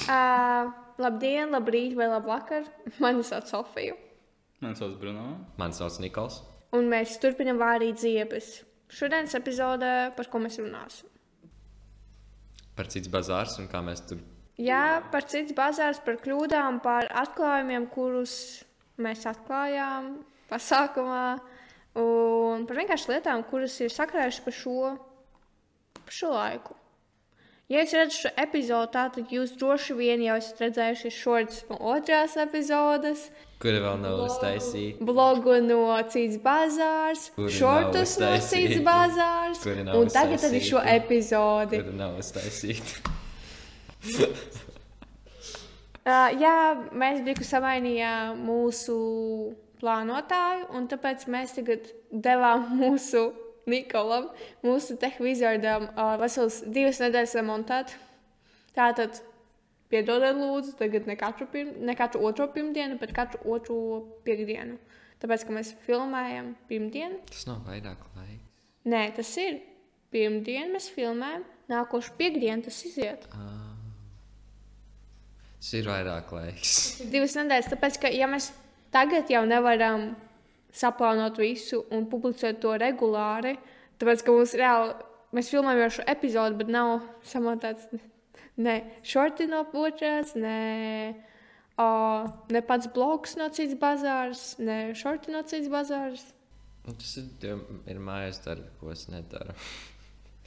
Labdien, labrīt vai labvakar. Mani sauc Sofija. Mani sauc Bruno. Mani sauc Nikols. Un mēs turpinam vārīt ziepes. Šodienas epizode, par ko mēs runāsim. Par cits bazārs un kā mēs tur... Jā, par cits bazārs, par kļūdām, par atklājumiem, kurus mēs atklājām pasākumā. Un par vienkārši lietām, kuras ir sakrājušas par šo laiku. Ja es redzu šo epizodu, tātad jūs droši vien jau esat redzējuši šorts no otrās epizodes. Kura vēl nav uztaisīta. Blogu no Cits bazārs, šortus no Cits bazārs. Un tagad arī šo epizodi. Kura nav uztaisīta. Jā, mēs biju samainījām mūsu plānotāju, un tāpēc mēs tagad devām mūsu Nikolam, mūsu tehvizardam, vesels 2 nedēļas remontēt. Tātad, piedodiet lūdzu, tagad ne katru otro pirmdienu, bet katru otro piekdienu. Tāpēc, ka mēs filmējam pirmdienu. Tas nav vairāk laika. Nē, tas ir. Pirmdienu mēs filmējam, nākošu piekdienu tas iziet. Tas ir vairāk laiks. 2 nedēļas, tāpēc, ka ja mēs tagad jau nevaram saplānot visu un publicēt to regulāri, tāpēc, ka mums reāli, mēs filmējam jau šo epizodu, bet nav samontēts ne šorti no otrās, ne pats blogs no Cits bazārs, ne šorti no Cits bazārs. Tas ir mājas darbi, ko es nedaru.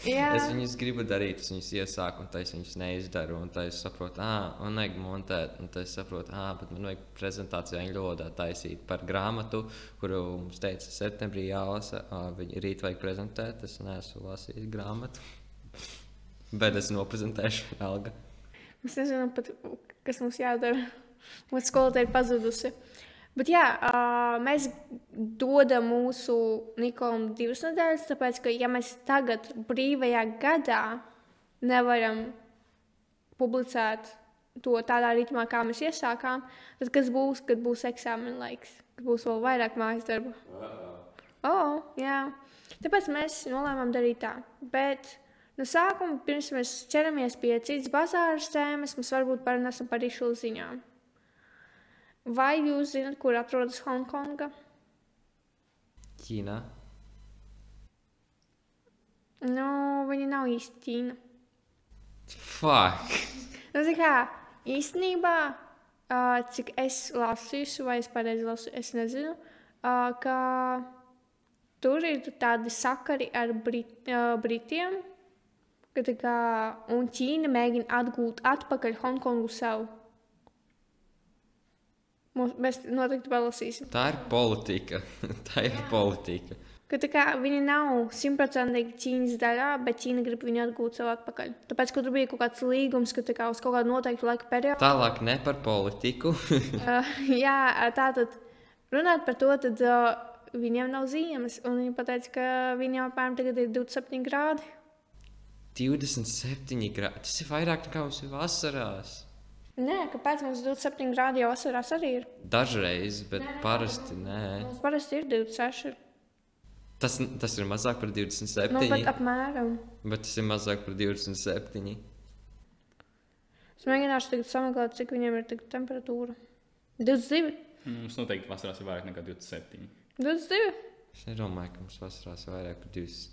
Jā. Es viņus gribu darīt, es viņus iesāku, un es viņus neizdaru, un es saprotu, man vajag montēt, un es saprotu, bet man vajag prezentāciju angļu valodā taisīt par grāmatu, kuru mums teica septembrī jālasa, viņi rīt vajag prezentēt, es neesmu lasījis grāmatu, bet es noprezentēšu alga. Es nezinu pat, kas mums jādara, mūsu skolotāja ir pazudusi. Bet jā, mēs dodam mūsu Nikolam 2 nedēļas, tāpēc, ka ja mēs tagad brīvajā gadā nevaram publicēt to tādā ritmā, kā mēs iesākām, tad kas būs, kad būs eksāmena laiks? Kad būs vēl vairāk mājas darba? Jā. Tāpēc mēs nolēmām darīt tā. Bet no sākuma, pirms mēs ķeramies pie Cits bazāras tēmas, mēs varbūt parunāsim par izšķilu ziņām. Vai jūs zināt, kur atrodas Hongkonga? Ķīnā. Viņa nav īsti Ķīna. Fuck! Īstenībā, cik es lasīju, vai es pareizi lasīju, es nezinu, ka tur ir tādi sakari ar Britiem, un Ķīna mēģina atgūt atpakaļ Hongkongu sev. Mēs noteikti palasīsim. Tā ir politika. Ka viņi nav 100% Ķīnas daļā, bet Ķīna grib viņu atgūt sev atpakaļ. Tāpēc, ka tur bija kaut kāds līgums, ka uz kaut kādu noteiktu laika periodu. Tālāk ne par politiku. Jā, tātad runāt par to, tad viņiem nav ziemas. Un viņi pateica, ka viņiem apmēram tagad ir 27 grādi. 27 grādi? Tas ir vairāk nekā mums ir vasarās. Nē, kāpēc mums 27 grādi jau vasarās arī ir? Dažreiz, bet parasti nē. Mums parasti ir 26. Tas ir mazāk par 27. Bet apmēram. Bet tas ir mazāk par 27. Es mēģināšu tagad sameklēt, cik viņiem ir temperatūra. 22? Mums noteikti vasarās ir vairāk nekā 27. 22? Es nedomāju, ka mums vasarās ir vairāk par 20.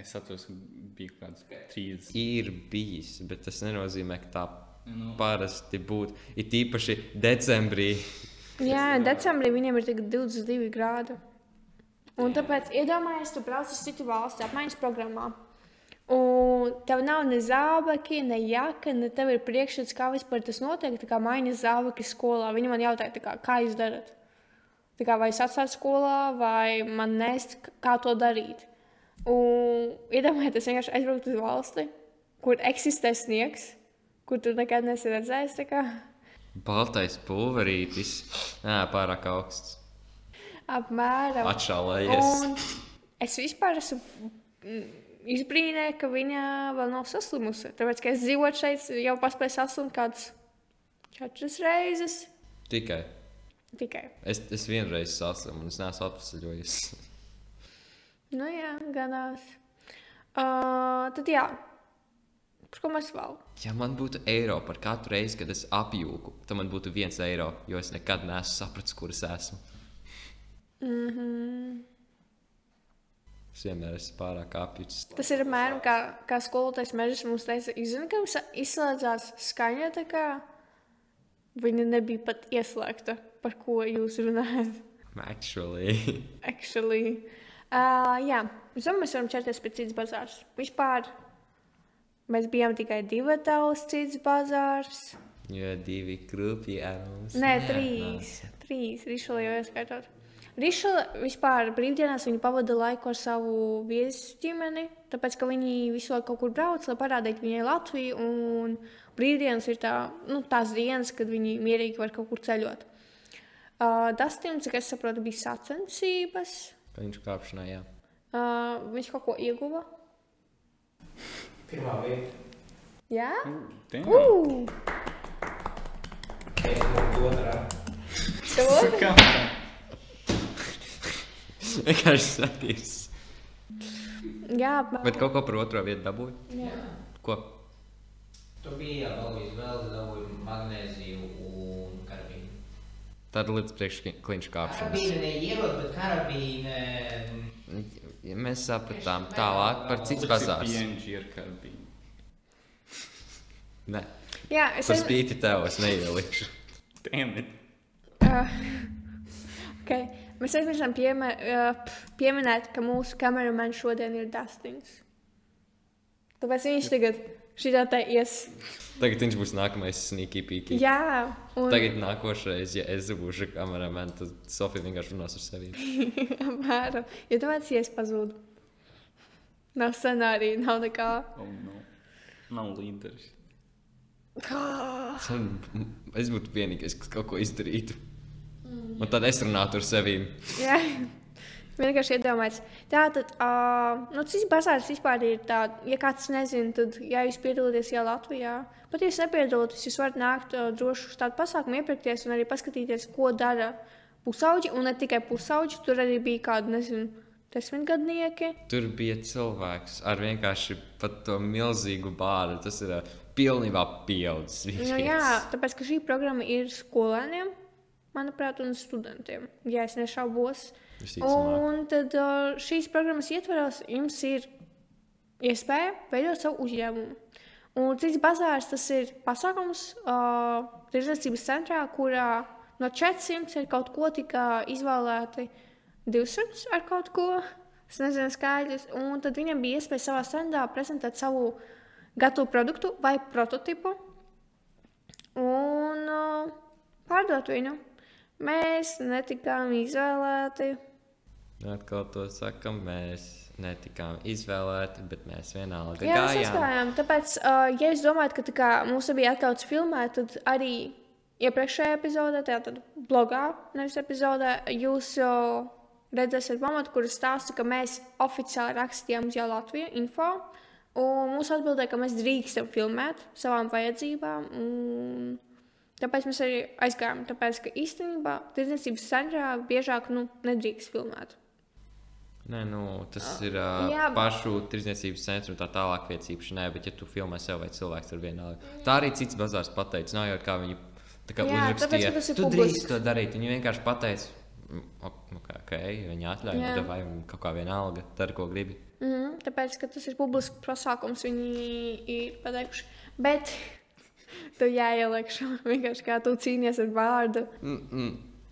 Es atceros, ka bija kaut kāds 30. Ir bijis, bet tas nenozīmē, ka tā parasti būtu. Ir tīpaši decembrī. Jā, decembrī viņiem ir 22 grādi. Un tāpēc iedomājies, tu brauc uz citu valsti apmaiņas programmā. Un tev nav ne zābaki, ne jaka, ne tev ir priekšstats, kā vispār tas notiek. Tā kā maiņas zābaki skolā. Viņi man jautāja, kā jūs darat? Vai es atstāju skolā, vai man nest, kā to darīt? Un iedomājies, es vienkārši aizbrauktu uz valsti, kur eksistē sniegs, kur tu nekad nesi redzējis. Baltais pulverītis. Pārāk augsts. Apmēram. Atšalējies. Un es vispār esmu izbrīnē, ka viņa vēl nav saslimusi. Tāpēc, ka es dzīvot šeit, jau paspēju saslimt kādas 4 reizes. Tikai. Es vienreiz saslimu un es neesmu atvesaļojies. Jā, ganās. Tad jā. Par ko mēs vēl? Ja man būtu eiro par katru reizi, kad es apjūku, tad man būtu 1 eiro, jo es nekad neesmu sapratis, kur es esmu. Es vienmēr esmu pārāk apjucis. Tas ir apmēram kā skolotājs Mežas mums teica, izzina, ka izslēdzās skaņa tā kā viņa nebija pat ieslēgta, par ko jūs runājat. Actually. Jā, es domāju, mēs varam ķerties pie Cits bazārs. Vispār mēs bijām tikai 2 taulas Cits bazārs. Jo 2 krupji ar mums. Nē, 3. Rišala jau ieskaitot. Rišala vispār brīvdienās viņa pavada laiku ar savu viesu ģimeni, tāpēc, ka viņi visu laiku kaut kur brauc, lai parādītu viņai Latviju, un brīvdienas ir tās dienas, kad viņi mierīgi var kaut kur ceļot. Dustin, cik es saprotu, bija sacensības. Viņš kāpšanā, jā. Viņš kaut ko ieguva. Pirmā vieta. Jā? Damn. Es būtu otrā. Tev? Kā? Vienkārši satīrs. Jā, Bet kaut ko par otro vietu dabūju? Jā. Ko? Tur bija jābalvīs vēl, dabūju magnēziju un karabīnu. Tad līdz priekšklinšu kāpšanas. Karabīna neierod, bet karabīna... Ja mēs sapratām tālāk par Cits bazārs. PNG ar karbīnu. Nē, Jā, par spīti tev es neielikšu. Damn it. Okay. Mēs aizmirsām pieminēt, ka mūsu kameramans šodien ir Dustins. Tāpēc viņš tagad šitā te ies. Tagad viņš būs nākamais sneaky peaky. Jā. Un... Tagad nākošais, ja es būšu kameraman, tad Sofija vienkārši runās ar sevi. Apmēram. Jo tāpēc ies pazūd. Nav scenārija, nav nekā. Oh no. Nav līderis. Es būtu vienīgais, kas kaut ko izdarītu. Un tad es runātu ar sevi. Jā. Vienkārši iedomājies. Tātad, Cits bazārs vispār ir tāda, ja kāds nezina, tad, ja jūs piedalāties jau Latvijā, pat ja jūs nepiedalāties, jūs varat nākt droši uz tādu pasākumu, iepirkties un arī paskatīties, ko dara pusauģi, un ne tikai pusauģi, tur arī bija kādi, nezinu, 10-gadnieki. Tur bija cilvēks ar vienkārši pat to milzīgu bāru. Tas ir pilnībā pieaudzis. Nu, jā, tāpēc, ka šī programma ir skolēniem, manuprāt, un studentiem, ja es nešaubos. Un tad šīs programmas ietvaros jums ir iespēja veidot savu uzņēmumu. Un Cits bazārs tas ir pasākums tirdzniecības centrā, kurā no 400 ir kaut ko tika izvēlēti 200 ar kaut ko, es nezinu skaidrs, un tad viņam bija iespēja savā standā prezentēt savu gatavu produktu vai prototipu un pārdot viņu. Mēs netikām izvēlēti. Atkal to sakam, mēs netikām izvēlēti, bet mēs vienalga Jā, gājām. mēs aizgājām. Tāpēc, ja jūs domājat, ka tā kā mums bija atļauts filmēt, tad arī iepriekšējā epizodē, tātad blogā, nevis epizodē, jūs redzēsiet momentu, kur es stāstu, ka mēs oficiāli rakstījām uz Jau Latviju info, un mums atbildēja, ka mēs drīkstam filmēt savām vajadzībām, un tāpēc mēs arī aizgājām, tāpēc, ka īstenībā tirdzniecības centrā biežāk nedrīkst filmēt. Nē, tas ir Jā, pašu tirdzniecības centru un tā tālāk vietas īpaši, bet ja tu filmē sev vai cilvēks, tad vienalga. Tā arī Cits bazārs pateica, nav jau kā viņi tā kā Jā, uzrakstīja, tāpēc, tu drīkst to darīt. Viņi vienkārši pateica, viņi atļauj, vai kaut kā vienalga, dari, ko gribi. Tāpēc, ka tas ir publisks pasākums, viņi ir pateikuši, bet tu jāieliekšu, vienkārši kā tu cīnies ar vārdu.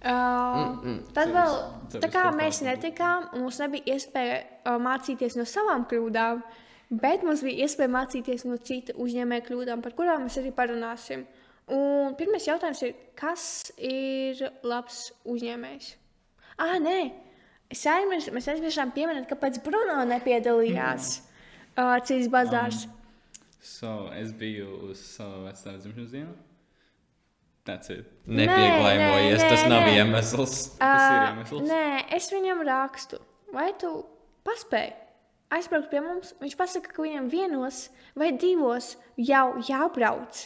Tad vēl, tā kā mēs netikām, mums nebija iespēja mācīties no savām kļūdām, bet mums bija iespēja mācīties no cita uzņēmēja kļūdām, par kurām mēs arī parunāsim. Un pirmais jautājums ir, kas ir labs uzņēmējs? Nē, mēs aizmirsām pieminēt, kāpēc Bruno nepiedalījās Cits bazārs. Es biju uz savu vecāku dzimšanas dienu. That's it. Nepieglēmojies, tas nav iemesls. Tas ir iemesls. Nē, es viņam rakstu. Vai tu paspēji aizbraukt pie mums? Viņš pasaka, ka viņam 1 vai 2 jau jābrauc.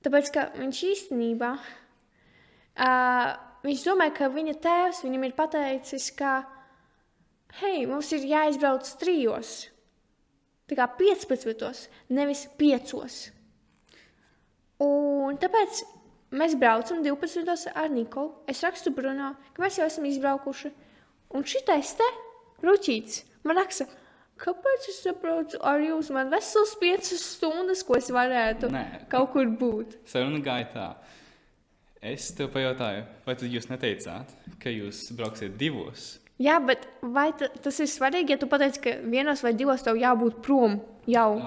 Tāpēc, ka viņš īstenībā, viņš domāja, ka viņa tēvs viņam ir pateicis, ka, hei, mums ir jāizbrauc 3. tā kā 15, nevis 5. Un tāpēc mēs braucam 12 ar Nikolu. Es rakstu Bruno, ka mēs jau esam izbraukuši. Un šitais te ruķītis man raksta, kāpēc es saprotu ar jums? Man vesels 5 stundas, ko es varētu kaut kur būt. Saruna gāja tā. Es tev pajautāju, vai tad jūs neteicāt, ka jūs brauksiet 2? Jā, bet vai tas ir svarīgi, ja tu pateici, ka 1 vai 2 tev jābūt prom jau?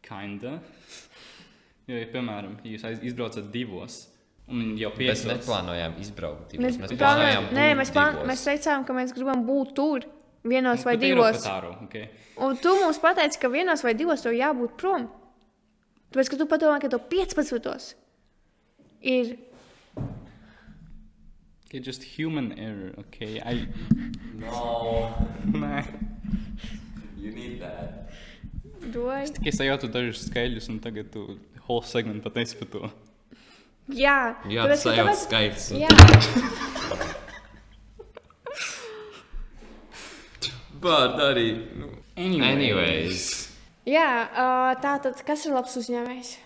Kinda. Jo, ja, piemēram, jūs izbraucat 2 un jau 5. Mēs neplānojām izbraukt 2. Mēs plānojām būt 2. Mēs teicām, ka mēs gribam būt tur 1 vai 2. Okay. Un tu mums pateici, ka 1 vai 2 tev jābūt prom. Tāpēc, ka tu padomā, ka tev 15. ir... Okay, just human error, okay? No. Nē. You need that. Doj. Es tikai sajautu dažus skaļus, un tagad tu whole segment pateici par to. Jā. Jā, tas sajautu skaļus. Jā. But arī... Anyways. Jā, tātad, kas ir labs uzņēmējs?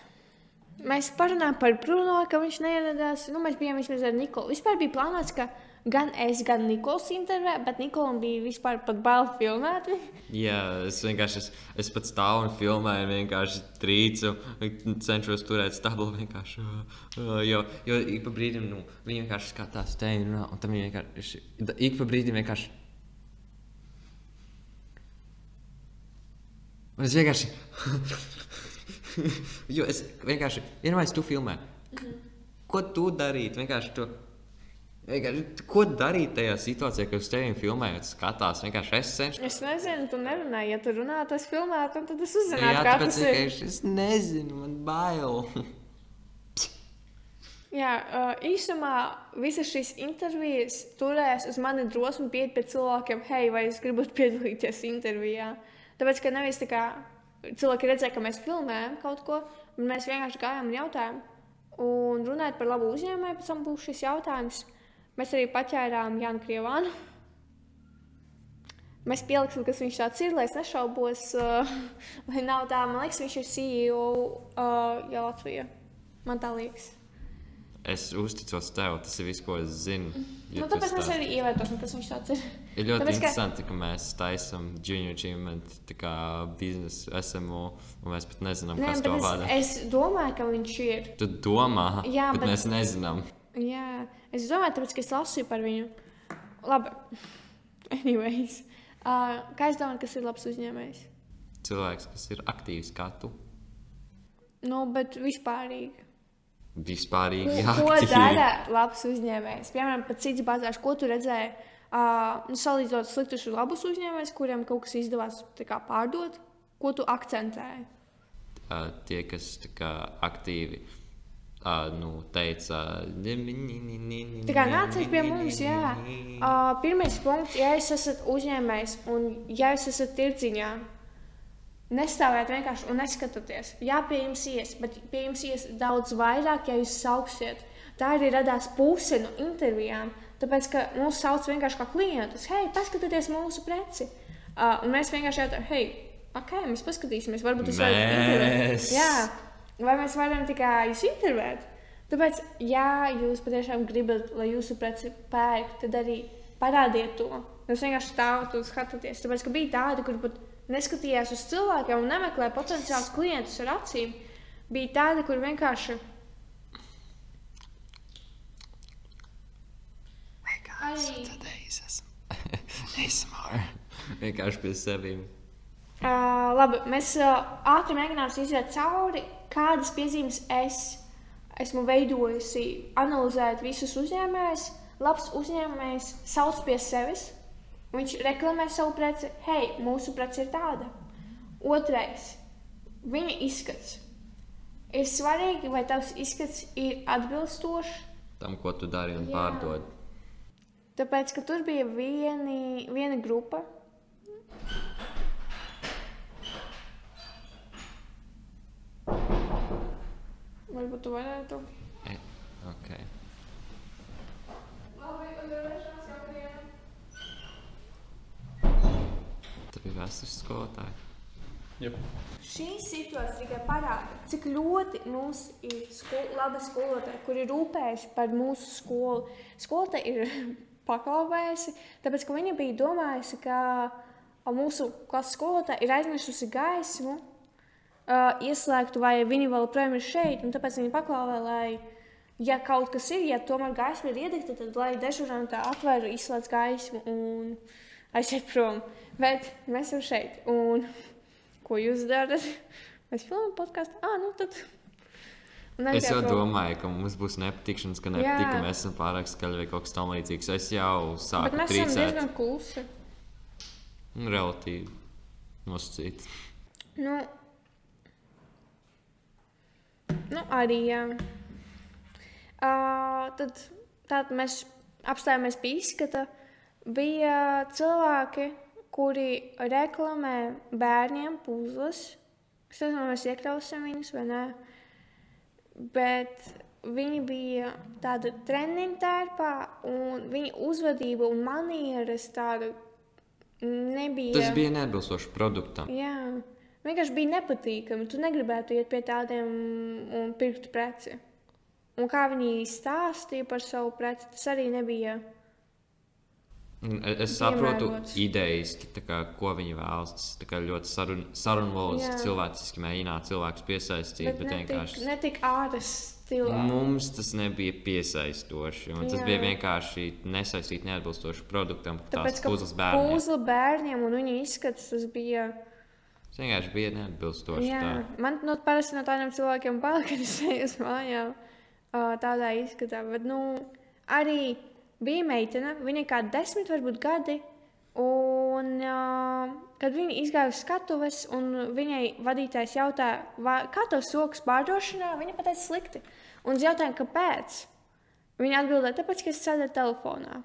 Mēs parunājām par Bruno, ka viņš neieradās. Mēs bijām vismaz ar Nikolu. Vispār bija plānots, ka gan es, gan Nikols intervē, bet Nikolam bija vispār pat bail filmēt. Jā, es pat stāvu un filmēju, vienkārši trīcu, cenšos turēt stabili vienkārši. Jo ik pa brīdim, viņi vienkārši skatās te un runā, un tam viņi vienkārši, ik pa brīdim vienkārši. Un es vienkārši... Jo es vienkārši, vienmēr tu filmē. Ko tu darīt? Vienkārši to... Ko darīt tajā situācijā, kad uz teviem filmējot skatās? Vienkārši es cenšos. Es nezinu, tu nerunāji. Ja tu runā, tas filmēt, un tad es uzzinātu, kā tas ir. Jā, es nezinu, man bail. Jā, īsumā visas šīs intervijas turēs uz mani drosmi pieiet pie cilvēkiem, hei, vai es gribu piedalīties intervijā. Tāpēc, ka nevis tā kā cilvēki redzēja, ka mēs filmējam kaut ko, un mēs vienkārši gājām un jautājām. Un runājot par labu uzņēmēju, pēc tam būs šis jautājums. Mēs arī paķērām Jānu Krievānu. Mēs pieliksim, kas viņš tāds ir, lai es nešaubos, vai nav tā. Man liekas, viņš ir CEO Latvijā. Man tā liekas. Es uzticos tev, tas ir viss, ko es zinu. Tāpēc mēs arī ievietosim, kas viņš tāds ir. Ir ļoti interesanti, ka mēs taisam Junior Achievement biznesu SMO, un mēs pat nezinām, kas to vada. Es domāju, ka viņš ir. Tu domā, jā, bet mēs nezinām. Jā, es domāju, tāpēc, ka es lasīju par viņu. Labi. Anyways. Kā es domāju, kas ir labs uzņēmējs? Cilvēks, kas ir aktīvs kā tu. Bet vispārīgi. Vispārīgi ko dara labs uzņēmējs? Piemēram, pat cits bāzēšu, ko tu redzēji, salīdzinot sliktus un labus uzņēmējus, kuriem kaut kas izdevās pārdot, ko tu akcentēji? Tie, kas aktīvi teica... Tā kā nāciet pie mums, jā. Pirmais punkts, ja jūs esat uzņēmējs un ja jūs esat tirdziņā, nestāvēt vienkārši un neskatoties. Jā, pie jums ies, bet pie jums ies daudz vairāk, ja jūs sauksiet. Tā arī radās puse no intervijām, tāpēc, ka mūs sauc vienkārši kā klientus. Hei, paskatieties mūsu preci. Un mēs vienkārši jautājam, hei, ok, mēs paskatīsimies, varbūt jūs varat intervēt. Jā, vai mēs varam tikai jūs intervēt? Tāpēc, ja jūs patiešām gribat, lai jūsu preci pērk, tad arī parādiet to. Jūs vienkārši stāvat un skatāties. Tāpēc, ka bija tādi, kuri pat neskatījās uz cilvēkiem un nemeklē potenciālus klientus ar acīm. Bija tādi, kur vienkārši... ASMR. Vienkārši pie sevīm. Labi, mēs ātri mēģināsim iziet cauri, kādas piezīmes esmu veidojusi, analizēt visus uzņēmējus. Labs uzņēmējs sauc pie sevis. Viņš reklamē savu preci, hei, mūsu preci ir tāda. Otrais, viņa izskats. Ir svarīgi, vai tavs izskats ir atbilstošs tam, ko tu dari un pārdod. Tāpēc, ka tur bija viena grupa. Varbūt tu varētu. Ok. Labi, uzvarēšanās jautājumiem. Tā bija vēstures skolotāja. Yep. Šī situācija tikai parāda, cik ļoti mums ir laba skolotāja, kuri rūpējas par mūsu skolu. Skolotāja ir paklausījusi, tāpēc ka viņa bija domājusi, ka mūsu klases skolotāja ir aizmirsusi gaismu, ieslēgtu, vai viņi vēl projām ir šeit. Tāpēc viņa paklausīja, lai, ja kaut kas ir, ja tomēr gaisma ir iedegta, tad lai dežurantā atver, izslēdz gaismu un aiziet prom. Bet mēs esam šeit. Un ko jūs darat? Mēs filmējam podkāstu. Tad. Es jau domāju, ka mums būs nepatikšanas, ka nepatika, mēs esam pārāk skaļi vai kaut kas tam līdzīgs. Es jau sāku trīcēt. Bet mēs esam diezgan klusi. Relatīvi nosacīti. Arī, jā. Tad mēs apstājāmies pie izskata. Bija cilvēki, kuri reklamē bērniem puzles. Es nezinu, vai mēs iekļausim viņus vai nē. Bet viņi bija tāda treniņu tērpā, un viņa uzvedība un manieres tāda nebija. Tas bija neatbilstoši produktam. Jā, vienkārši bija nepatīkami. Tu negribētu iet pie tādiem un pirkt preci. Un kā viņi stāstīja par savu preci, tas arī nebija. Es saprotu idejas, ko viņi vēlas. Tas ļoti sarunvalodas, cilvēciski mēģināt cilvēkus piesaistīt. Bet vienkārši netik ātras stilā. Mums tas nebija piesaistoši. Tas bija vienkārši nesaistīt neatbilstoši produktam. Tāpēc, ka puzle bērniem un viņu izskats, tas bija... Tas vienkārši bija neatbilstoši. Man parasti no tādiem cilvēkiem bail, kad es eju uz mājām tādā izskatā. Bet, arī... Bija meitene, viņai kā 10, varbūt gadi, un kad viņa izgāja uz skatuves, un viņai vadītājs jautāja, kā tev sokas pārdošanā, viņa pateica slikti. Un es jautāju, kāpēc? Viņa atbildēja, tāpēc, ka es sēdēju telefonā.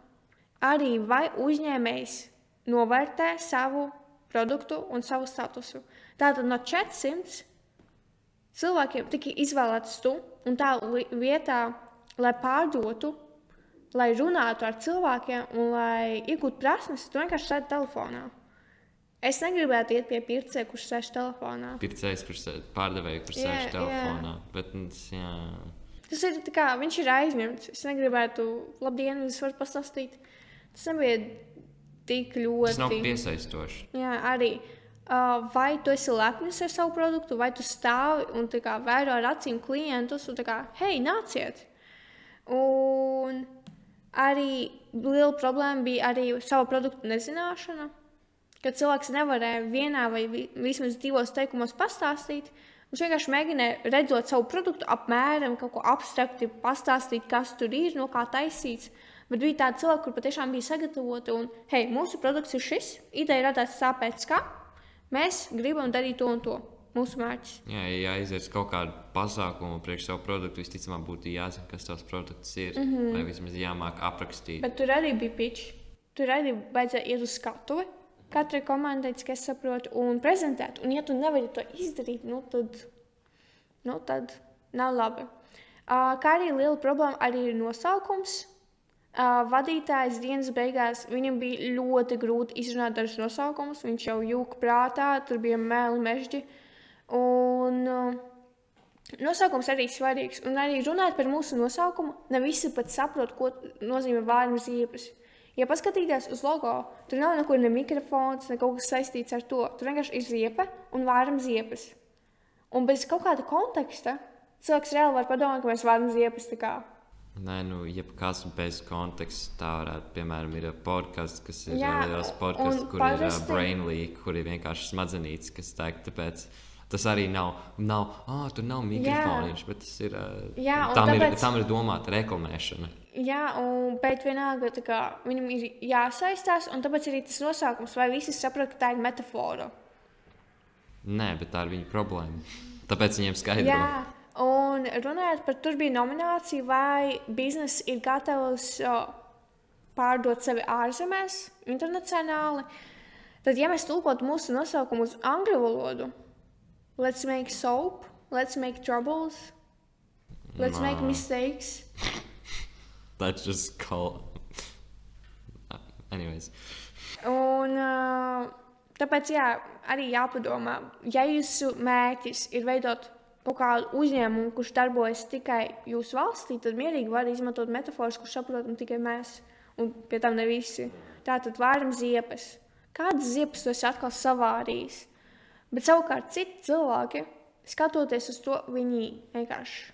Arī vai uzņēmējs novērtē savu produktu un savu statusu. Tātad no 400 cilvēkiem tika izvēlēts tu, un tā vietā, lai pārdotu, lai runātu ar cilvēkiem un lai iegūtu prasmes, tu vienkārši sēdi telefonā. Es negribētu iet pie pircēja, kurš sēž telefonā. Pircējs, kurš pārdevēja, kurš sēž telefonā. Bet, tas ir tā kā, viņš ir aizņemts. Es negribētu, labdien, es varu pastāstīt. Tas nebija tik ļoti. Tas nav piesaistoši. Jā, arī. Vai tu esi lepnis ar savu produktu, vai tu stāvi un tā kā vēro ar acīm klientus un tā kā, hei, nāciet! Un... Arī liela problēma bija arī savu produktu nezināšana, kad cilvēks nevarēja vienā vai vismaz 2 teikumos pastāstīt. Viņš vienkārši mēģināja redzot savu produktu apmēram, kaut ko abstrakti pastāstīt, kas tur ir, no kā taisīts. Bet bija tādi cilvēki, kur patiešām bija sagatavoti un, hei, mūsu produkts ir šis, ideja radās tāpēc, ka mēs gribam darīt to un to. Mūsu mērķis. Jā, ja aiziet kaut kādu pasākumu priekš savu produktu, visticamāk būtu jāzina, kas tās produkts ir. Vai vismaz jāmāk aprakstīt. Bet tur arī bija pitch. Tur arī vajadzēja iet uz skatuvi. Katrai komandai, cik es saprotu, un prezentēt. Un ja tu nevari to izdarīt, tad nav labi. Kā arī liela problēma arī ir nosaukums. Vadītājs dienas beigās, viņam bija ļoti grūti izrunāt dažus nosaukumus. Viņš jau jūka prātā, tur bija mēli mežģi. Un nosaukums arī svarīgs. Un arī runāt par mūsu nosaukumu, ne visi pat saprot, ko nozīmē vārna ziepes. Ja paskatīties uz logo, tur nav nekur ne mikrofons, ne kaut kas saistīts ar to. Tur vienkārši ir ziepe un vārna ziepes. Un bez kaut kāda konteksta cilvēks reāli var padomāt, ka mēs vārna ziepes tā kā. Nē, jebkas bez konteksta tā varētu, piemēram, ir podcasts, kas ir liels podcasts, kur ir brain leak, kur ir vienkārši smadzenītes, kas teikt, tāpēc tas arī tur nav mikrofoniņš, bet tas ir, tam ir domāta reklamēšana. Jā, bet vienalga, tā kā viņam ir jāsaistās, un tāpēc arī tas nosaukums, vai visi saprot, ka tā ir metafora? Nē, bet tā ir viņa problēma. Tāpēc viņiem skaidro. Jā. Un runājot par, tur bija nominācija, vai bizness ir gatavs pārdot sevi ārzemēs, internacionāli. Tad, ja mēs tulkotu mūsu nosaukumu uz angļu valodu, let's make soap, let's make troubles, let's make mistakes. That's just called... Anyways. Un Tāpēc, jā, arī jāpadomā, ja jūsu mērķis ir veidot kaut kādu uzņēmumu, kurš darbojas tikai jūsu valstī, tad mierīgi var izmantot metafors, kurš saprotam tikai mēs, un pie tam ne visi. Tātad vāram ziepes. Kādas ziepes tu esi atkal savārījis? Bet savukārt citi cilvēki, skatoties uz to, viņi vienkārši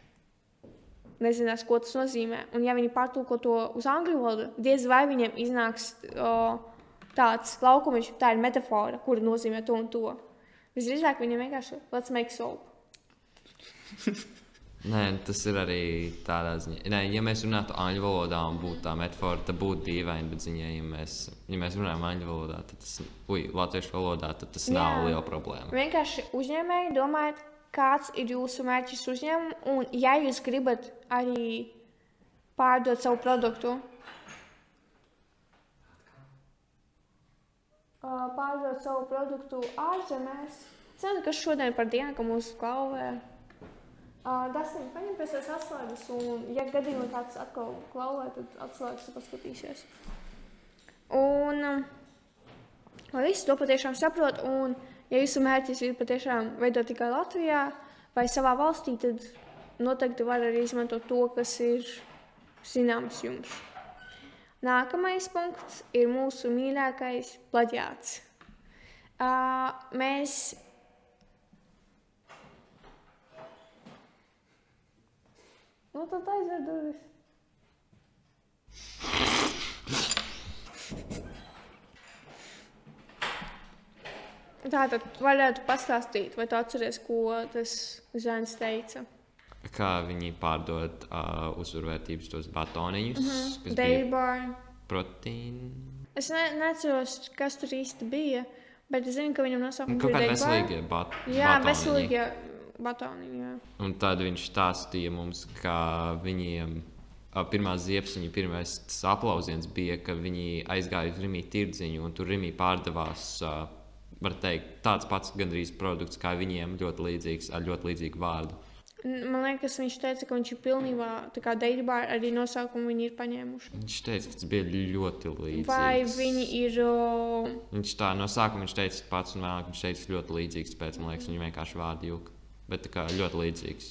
nezinās, ko tas nozīmē. Un ja viņi pārtulko to uz angļu valodu, diez vai viņiem iznāks tāds laukumiņš, tā ir metafora, kura nozīmē to un to. Visdrīzāk viņiem vienkārši let's make soap. Nē, tas ir arī tādā ziņā. Nē, ja mēs runātu angļu valodā un būtu tā metafora, tad būtu dīvaini, bet ziņā, ja mēs runājam angļu valodā, tad tas, latviešu valodā, tad tas nav liela problēma. Vienkārši uzņēmēji domājiet, kāds ir jūsu mērķis uzņēmumu, un ja jūs gribat arī pārdot savu produktu, ārzemēs, es nezinu, kas šodien par dienu, ka mūsu klauvē. Dustin, paņem pēc tās atslēgas, un, ja gadījumā kāds atkal klauvē, tad atslēgas paskatīsies. Un, lai visi to patiešām saprot, un, ja jūsu mērķis ir patiešām veidot tikai Latvijā vai savā valstī, tad noteikti var arī izmantot to, kas ir zināms jums. Nākamais punkts ir mūsu mīļākais plaģiāts. Mēs nu, tad aizver durvis. Tātad varētu pastāstīt, vai tu atceries, ko tas Žēns teica? Kā viņi pārdod uzturvērtības tos batoniņus, kas Dairy bija bar. proteīni. Es neatceros, kas tur īsti bija, bet es zinu, ka viņam nosaukums Kaut bija kādi Dairy bar. veselīgie batoniņi. Jā, veselīgie batoniņi, jā. Un tad viņš stāstīja mums, ka viņiem pirmās ziepes, viņa pirmais aplausiens bija, ka viņi aizgāja uz Rimī tirdziņu, un tur Rimī pārdevās, var teikt, tāds pats gandrīz produkts, kā viņiem ļoti līdzīgs, ar ļoti līdzīgu vārdu. Man liekas, viņš teica, ka viņš ir pilnībā, tā kā Dairy bar, arī nosaukumu viņi ir paņēmuši. Viņš teica, ka tas bija ļoti līdzīgs. Vai viņi ir... Viņš tā no sākuma viņš teica pats, un vēlāk viņš teica ļoti līdzīgs, pēc, man liekas, viņa vienkārši vārdu jūka. Bet tā kā ļoti līdzīgs.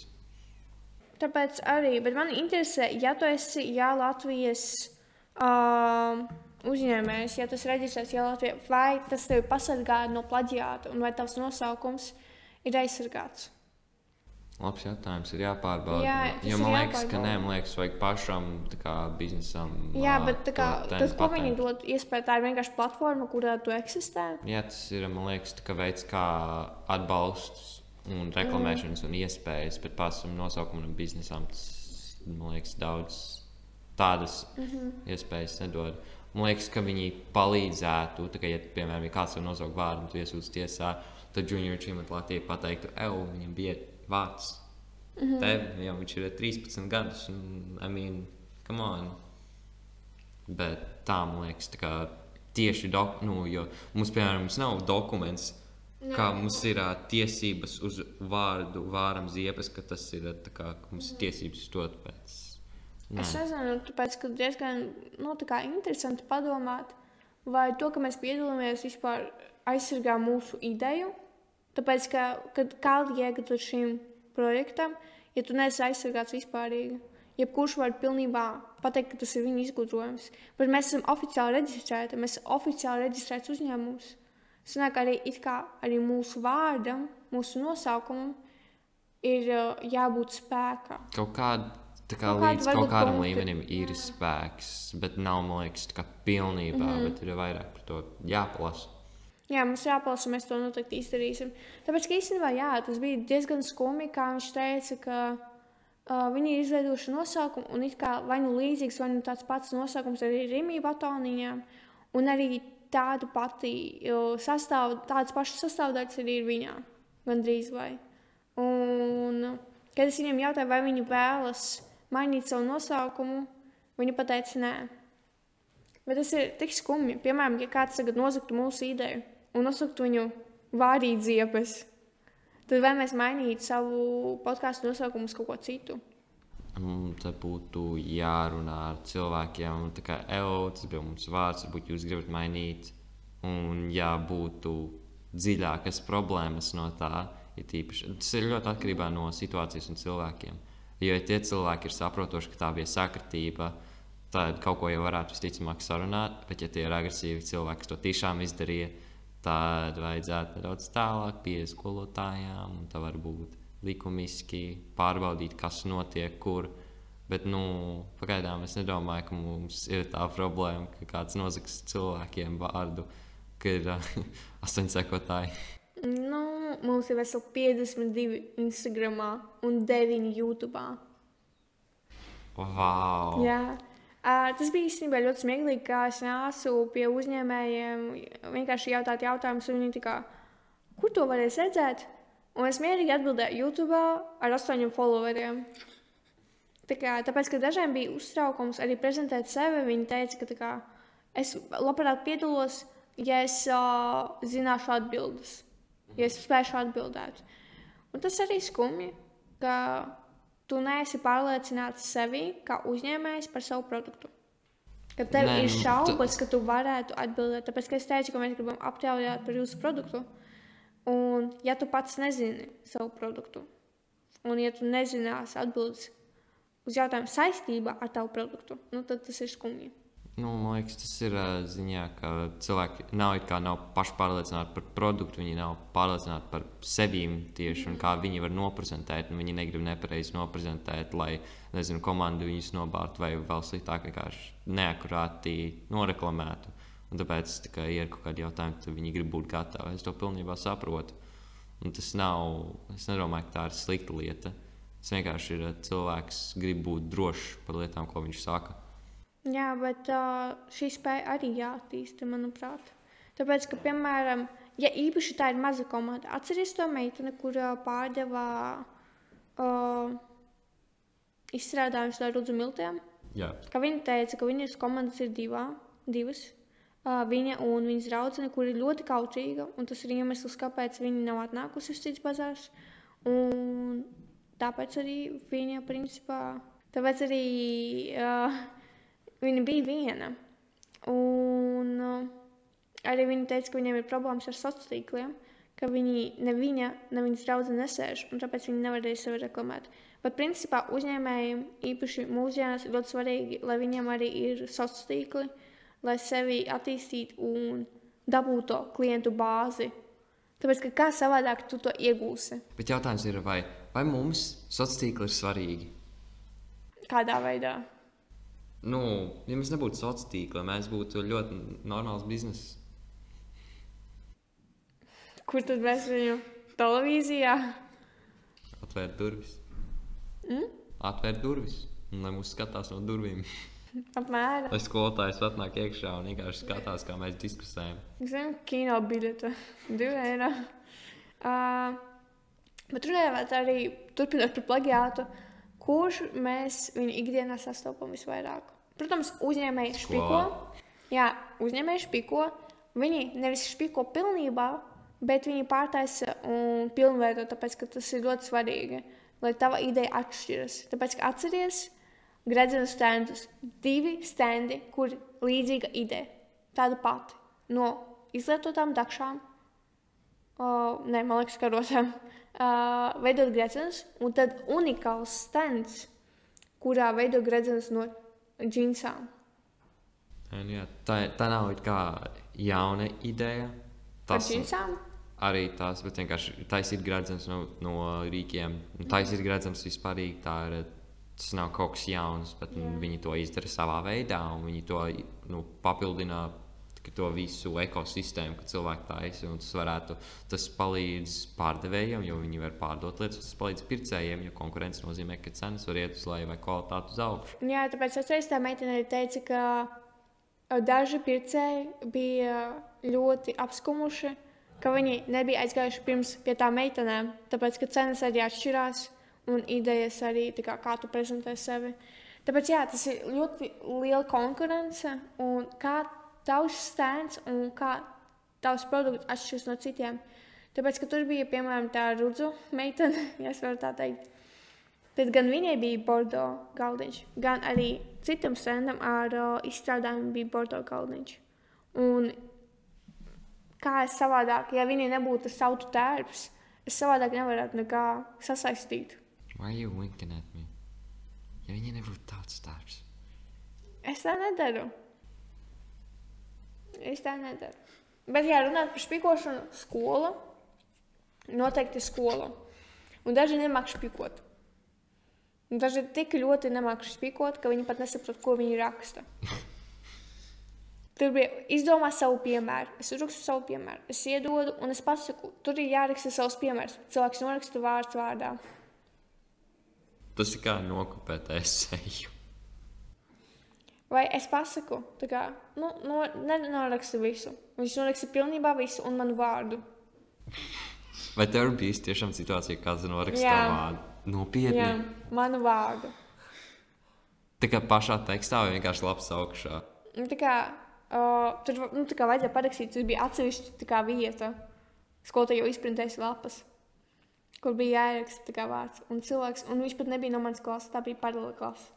Tāpēc arī, bet man interesē, ja tu esi Latvijas uzņēmējs, ja tas reģistrēts Latvijā, vai tas tevi pasargā no plaģiāta, un vai tavs nosaukums ir aizsargāts? Labs jautājums, ir jāpārbauda. Jā, tas jo ir man liekas, jāpārbauda. ka nē, man liekas, vajag pašam tā kā biznesam. Jā, bet tā kā, tas, ko viņi patentu. dod iespēju, tā ir vienkārši platforma, kurā tu eksistē. Jā, tas ir, man liekas, tā kā veids, kā atbalsts un reklamēšanas un iespējas, bet pašam nosaukumam un biznesam tas, man liekas, daudz tādas iespējas nedod. Man liekas, ka viņi palīdzētu, tā kā, ja, piemēram, ja kāds var nosaukt vārdu un tu iesūdz tiesā, tad Junior Achievement Latvija pateiktu, viņam bija vārds. Tev, jau viņš ir 13 gadus, un, I mean, come on. Bet tā, man liekas, tā kā tieši, jo mums, piemēram, mums nav dokuments, kā mums ir tiesības uz vārdu vāram ziepes, ka tas ir tā kā, mums ir tiesības uz to pēc. Es nezinu, tāpēc, ka diezgan, tā kā interesanti padomāt, vai to, ka mēs piedalāmies vispār aizsargā mūsu ideju, tāpēc, ka, kad kāda jēga tur šim projektam, ja tu neesi aizsargāts vispārīgi, jebkurš var pilnībā pateikt, ka tas ir viņa izgudrojums. Bet mēs esam oficiāli reģistrēti, mēs esam oficiāli reģistrēts uzņēmums. Sanāk arī mūsu vārdam, mūsu nosaukumam ir jābūt spēkā. Kaut kāda, tā kā līdz kaut kādam līmenim ir spēks, bet nav, man liekas, tā kā pilnībā, bet ir vairāk par to jāpalasa. Jā, mums jāpalasa, mēs to noteikti izdarīsim. Tāpēc, ka īstenībā, jā, tas bija diezgan skumji, kā viņš teica, ka viņi ir izveidojuši nosaukumu, un it kā vai nu līdzīgs, vai nu tāds pats nosaukums arī Rimī batoniņām, un arī tāda pati tādas pašas sastāvdaļas arī ir viņā, gandrīz vai. Un, kad es viņiem jautāju, vai viņi vēlas mainīt savu nosaukumu, viņi pateica nē. Bet tas ir tik skumji. Piemēram, ja kāds tagad nozagtu mūsu ideju un nosaktu viņu vārīt ziepes, tad vai mēs mainītu savu podkāstu nosaukumu uz kaut ko citu? Tad būtu jārunā ar cilvēkiem, tā kā tas bija mums vārds, varbūt jūs gribat mainīt. Un ja būtu dziļākas problēmas no tā. Tas ir ļoti atkarībā no situācijas un cilvēkiem. Jo ja tie cilvēki ir saprotoši, ka tā bija sakritība, tad kaut ko jau varētu visticamāk sarunāt. Bet, ja tie ir agresīvi cilvēki, kas to tiešām izdarīja, tad vajadzētu nedaudz tālāk pie skolotājām. Tā var būt likumiski pārbaudīt, kas notiek, kur. Bet, pagaidām es nedomāju, ka mums ir tā problēma, ka kāds nozags cilvēkiem vārdu, ka ir 8 sekotāji. Mums ir veseli 52 Instagramā un 9 YouTube. Wow! Jā. Tas bija īstenībā ļoti smieklīgi, ka es nācu pie uzņēmējiem, vienkārši jautāt jautājumus, un viņi tā kā, kur to varēs redzēt? Un es mierīgi atbildēju YouTube ar 8 followeriem. Tāpēc, ka dažiem bija uztraukums arī prezentēt sevi, viņi teica, ka es labprāt piedalos, ja es zināšu atbildes, ja es spēšu atbildēt. Un tas arī skumji, ka tu neesi pārliecināts sevi kā uzņēmējs par savu produktu. Ka tev ir šaubas, ka tu varētu atbildēt, tāpēc, ka es teicu, ka mēs gribam aptaujāt par jūsu produktu. Un ja tu pats nezini savu produktu, un ja tu nezinās atbildes uz jautājumu saistībā ar tavu produktu, tad tas ir skumji. Man liekas, tas ir ziņā, ka cilvēki nav pašpārliecināti par produktu, viņi nav pārliecināti par sevīm tieši un kā viņi var noprezentēt. Viņi negrib nepareizi noprezentēt, lai, komanda viņus nobārtu vai vēl sliktāk vienkārši neakurāti noreklamētu. Un tāpēc, ja ir kaut kādi jautājumi, tad viņi grib būt gatavi. Es to pilnībā saprotu. Un tas nav, es nedomāju, ka tā ir slikta lieta. Tas vienkārši ir cilvēks grib būt drošs par lietām, ko viņš saka. Jā, bet šī spēja arī jāattīsta, manuprāt. Tāpēc, ka, piemēram, ja īpaši tā ir maza komanda, atceries to meiteni, kur pārdeva izstrādājumus ar rudzu miltiem? Jā. Ka viņa teica, ka viņas komandas ir divas. Viņa un viņas draudzene, kur ir ļoti kaučīga, un tas ir iemesls, kāpēc viņa nav atnākusi uz cits bazārs. Un tāpēc arī viņa, principā, viņa bija viena. Un arī viņa teica, ka viņiem ir problēmas ar sociāliem tīkliem, ka ne viņas draudzene nesēž, un tāpēc viņi nevarēja sevi reklamēt. Bet, principā, uzņēmējiem, īpaši mūsdienās, ir ļoti svarīgi, lai viņiem arī ir sociālie tīkli, lai sevi attīstītu un dabūtu to klientu bāzi. Tāpēc, ka kā savādāk tu to iegūsi? Bet jautājums ir, vai mums sociālie tīkli ir svarīgi? Kādā veidā? Ja mēs nebūtu sociālie tīkli, mēs būtu ļoti normāls bizness. Kur tad mēs viņu? Televīzijā? Atvērt durvis. Atvērt durvis. Un lai mūs skatās no durvīm. Apmēram. Lai skolotājs atnāk iekšā un vienkārši skatās, kā mēs diskusējam. Zinu, kino biļete. 2 eiro. Bet runājot arī, turpinot par plagiātu, kurš mēs viņu ikdienā sastopam visvairāk? Protams, uzņēmēji špiko. Jā, uzņēmēji špiko. Viņi nevis špiko pilnībā, bet viņi pārtaisa un pilnveido, tāpēc, ka tas ir ļoti svarīgi, lai tava ideja atšķiras. Tāpēc, ka atceries gredzenu standus. 2 standi, kur līdzīga ideja. Tāda pati. No izlietotām dakšām. Man liekas, karotām. Veidot gredzenus. Un tad unikāls stands, kurā veidot gredzenus no džinsām. Jā, tā nav kā jauna ideja. Par džinsām? Arī tās, bet vienkārši taisīt gredzenus no rīkiem. Taisīt gredzenus vispārīgi tā ir. Tas nav kaut kas jauns, bet viņi to izdara savā veidā, un viņi to papildina to visu ekosistēmu, ka cilvēki taisa, un tas palīdz pārdevējiem, jo viņi var pārdot lietas, tas palīdz pircējiem, jo konkurence nozīmē, ka cenas var iet uz leju vai kvalitāti uz augšu. Jā, tāpēc es tā meitene arī teica, ka daži pircēji bija ļoti apskumuši, ka viņi nebija aizgājuši pirms pie tā meitenēm, tāpēc, ka cenas arī atšķirās. Un idejas arī, kā tu prezentē sevi. Tāpēc, jā, tas ir ļoti liela konkurence. Un kā tavs stands un kā tavs produkts atšķiras no citiem. Tāpēc, ka tur bija, piemēram, tā rudzu meitene, ja es varu tā teikt. Tad gan viņai bija bordo galdiņš, gan arī citam standam ar izstrādājumu bija bordo galdiņš. Un kā es savādāk, ja viņi nebūtu tas tautu tērps, es savādāk nevarētu nekā sasaistīt. Why are you winking at me? Ja viņi nebūtu tāds tērps. Es tā nedaru. Bet, ja runāt par špikošanu, skola, noteikti skola. Un daži nemāk špikot. Un daži tik ļoti nemāk špikot, ka viņi pat nesaprot, ko viņi raksta. Tur bija izdomā savu piemēru. Es uzrakstu savu piemēru. Es iedodu un es pasaku, tur ir jāraksta savs piemērs. Cilvēks noraksta vārds vārdā. Tas ir kā nokopēt eseju. Vai es pasaku, tā kā, nenorakstu visu. Viņš noraksta pilnībā visu un manu vārdu. Vai tev ir bijis tiešām situācija, kāds norakstā vārdu? Nopietni? Jā, manu vārdu. Tā kā pašā tekstā vai vienkārši lapas augšā? Tā kā, tur tā kā vajadzēja parakstīt, tur bija atsevišķi tā kā vieta. Skolotāji jau izprintēs lapas, kur bija jāieraksta tā kā vārds. Un cilvēks, un viņš pat nebija no manas klases, tā bija paralēla klase.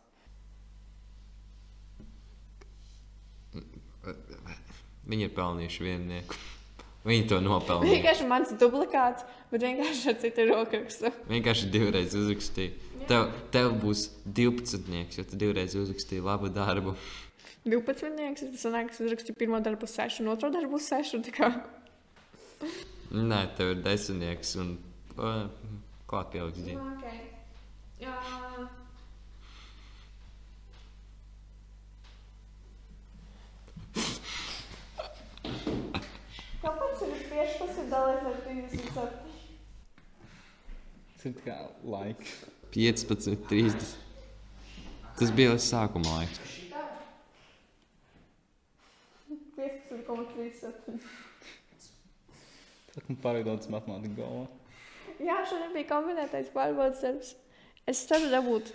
Viņi ir pelnījuši viennieku. Viņi to nopelnīja. Vienkārši mans duplikāts, bet vienkārši ar citu rokrakstu. Vienkārši divreiz uzrakstīja. Tev būs 12, jo tu divreiz uzrakstīji labu darbu. 12, tas sanāk, es uzrakstīju pirmo darbu 6 un otro darbu 6. Tā kā. Nē, tev ir 10 un klāt pieliks 2. Okay. Kāpēc ir 15 dalīts ar 37? Tas ir kā laika. 15, 30. Tas bija līdz sākuma laiks. 15,37. Tā man pārāk daudz matemātika galvā. Jā, šodien bija kombinētais pārbaudas darbs. Es ceru dabūt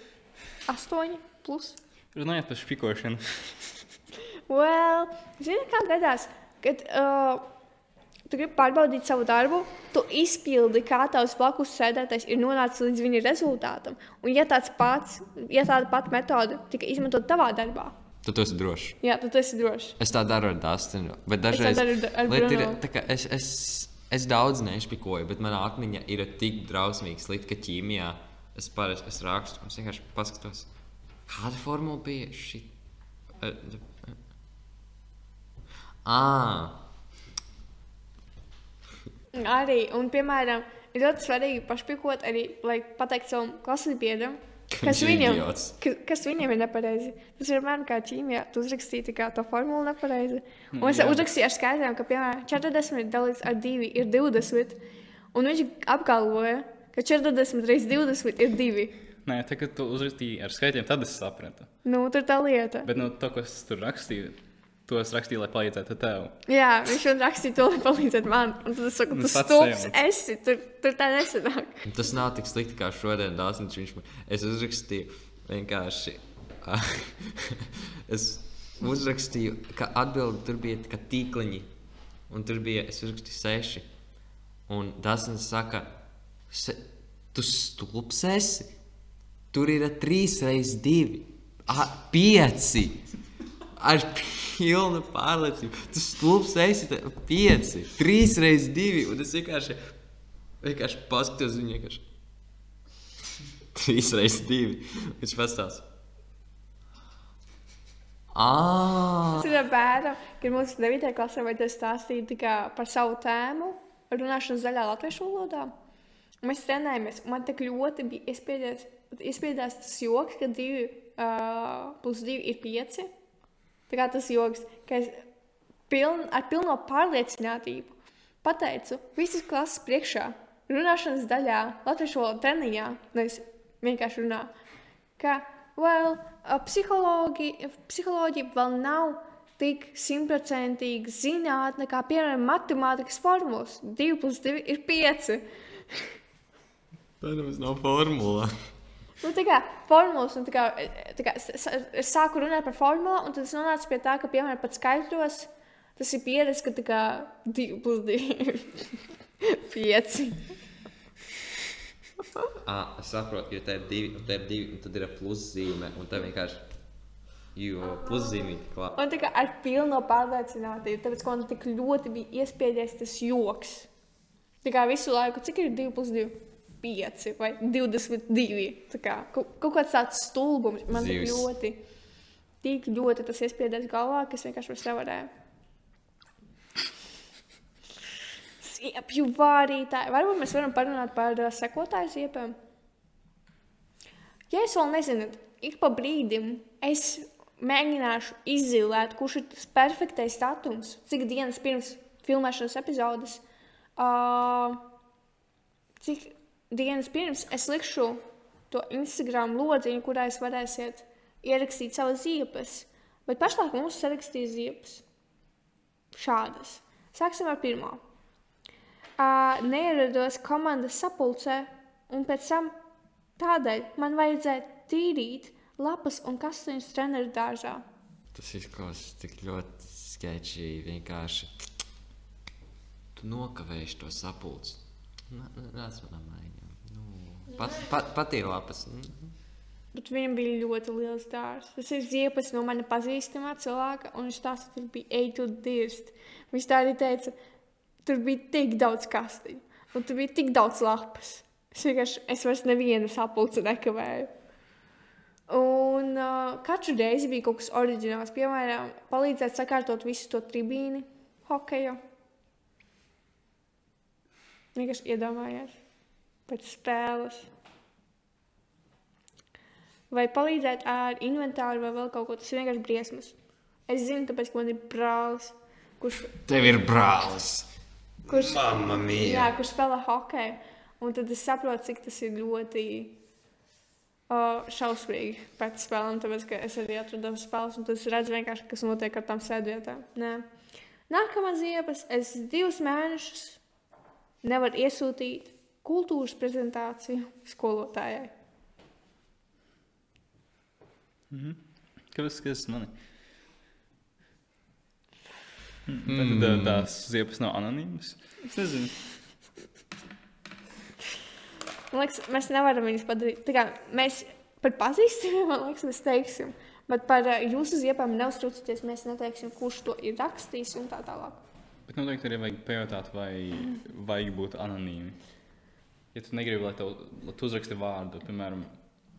8 plus. Runājot par špikošanu. Well, zini, kā gadās, kad tu gribi pārbaudīt savu darbu, tu izpildi, kā tavs blakus sēdētais ir nonācis līdz viņa rezultātam. Un ja tāda pati metode tika izmantot tavā darbā, Tu esi drošs. jā, tad tu esi drošs. Es tā daru ar Dustinu. Bet Es tā dažreiz daru ar lieta Bruno. ir, tā kā es daudz nešpikoju, bet manā atmiņā ir tik drausmīgi slikta, ka ķīmijā es rakstu un es vienkārši paskatos, kāda formula bija šī. Arī, un piemēram, ir ļoti svarīgi pašpikot arī, lai pateikt savam klases biedram, kas viņš ir viņam, idiots. kas viņam ir nepareizi. Tas ir man kā ķīmijā, tu uzrakstīji tā kā to formulu nepareizi. Un es Jā. uzrakstīju ar skaidrām, ka, piemēram, 40 dalīts ar 2 ir 20, un viņš apgalvoja, ka 40 reiz 20 ir 2. Nē, tā kā tu uzrakstīji ar skaitļiem, tad es sapratu. Nu, tur tā lieta. Bet no to, ko es tur rakstīju, to es rakstīju, lai palīdzētu tev. Jā, viņš man rakstīja to, lai palīdzētu man. Un tad es saku, Nu, tu pats stulbs sajauc. esi, tur tā nesanāk. Tas nav tik slikti kā šodien. Es uzrakstīju vienkārši. Es uzrakstīju, ka atbildi tur bija kā tīkliņi. Un tur bija, es uzrakstīju 6. Un Dāsins saka, tu stulbs esi. Tur ir 3 reiz 2. 5. Ar pilnu pārliecību. Tu stulbs esi 5. 3 reiz 2. Un es vienkārši paskatos viņu vienkārši. 3 reiz 2. Viņš pastāsta. Tas ir bērnam, kad mums 9. klasē vajadzēja stāstīt tā kā par savu tēmu, runāšanas zaļā latviešu valodā. Un mēs trenējamies, un man tik ļoti bija iespiedās tas joks, ka 2 plus 2 ir 5. Tā kā tas joks, ka es ar pilno pārliecinātību pateicu visas klases priekšā, runāšanas daļā, latviešu valodā treniņā, nevis vienkārši runā, ka, psiholoģija vēl nav tik 100% zinātne, kā, piemēram, matemātikas formulas. 2 plus 2 ir 5. Tā nemaz nav formula. Nu, tā kā formulas, un tā kā es sāku runāt par formulām, un tad es nonācu pie tā, ka, piemēram, pat skaitļos tas ir pieredze, ka tā kā 2 plus 2 ir 5. Es saprotu, jo te ir 2, un te ir 2, un tad ir pluszīme, un te vienkārši Jo puszīmīti klāt. Un tā kā ar pilno pārliecinātību, tāpēc, ka man tik ļoti bija iespiedies tas joks. Tā kā visu laiku, cik ir 2 plus 2? 5 vai 22. Tā kā kaut kāds tāds stulbums man tik ļoti tas iespiedies galvā, ka es vienkārši vairs nevarēju. Ziepju vārītāji. Varbūt mēs varam parunāt par sekotāju ziepēm. Ja es vēl nezinu, ik pa brīdim es mēģināšu izzilēt, kurš ir tas perfektais datums, cik dienas pirms filmēšanas epizodes, cik dienas pirms es likšu to Instagram lodziņu, kurā es varēsiet ierakstīt savas ziepes. Bet pašlaik mums sarakstīja ziepes. Šādas. Sāksim ar pirmo. Neierados komandas sapulcē, un pēc tam tādēļ man vajadzēja tīrīt lapas un kasteņus treneru dārzā. Tas izklausās tik ļoti sketčī, vienkārši. Tu nokavējuši to sapulci. Nāc manā maiņā. Patīr lapas. Bet viņam bija ļoti liels dārs. Tas ir ziepes no mana pazīstamā cilvēka, un viņš tās tur bija ej tu dirst. Viņš tā arī teica, tur bija tik daudz kastiņu, un tur bija tik daudz lapas. Es vairs nevienu sapulci nekavēju. Un katru reizi bija kaut kas oriģināls. Piemēram, palīdzēt sakārtot visu to tribīni hokeju. Vienkārši iedomājies pēc spēles. Vai palīdzēt ar inventāru vai vēl kaut ko. Tas ir vienkārši briesmas. Es zinu, tāpēc, ka man ir brālis, kurš... Tev ir brālis! Mamma mia! Jā, kurš spēlē hokeju. Un tad es saprotu, cik tas ir ļoti šausmīgi pēc spēlēm, tāpēc, ka es arī atradu spēles, un tad es redzu vienkārši, kas notiek ar tām sēdvietām. Nē. Nākamā ziepes, es 2 mēnešus nevaru iesūtīt kultūras prezentāciju skolotājai. Kāpēc skaties mani? Tad tās ziepes nav anonīmas? Es nezinu. Man liekas, mēs nevaram viņus padarīt. Tā kā mēs par pazīstamiem, man liekas, mēs teiksim. Bet par jūsu ziepām neuztraucieties, mēs neteiksim, kurš to ir rakstījis un tā tālāk. Bet noteikti arī vajag pajautāt, vai vajag būt anonīmi. Ja tu negribi, lai tu uzraksti vārdu, piemēram,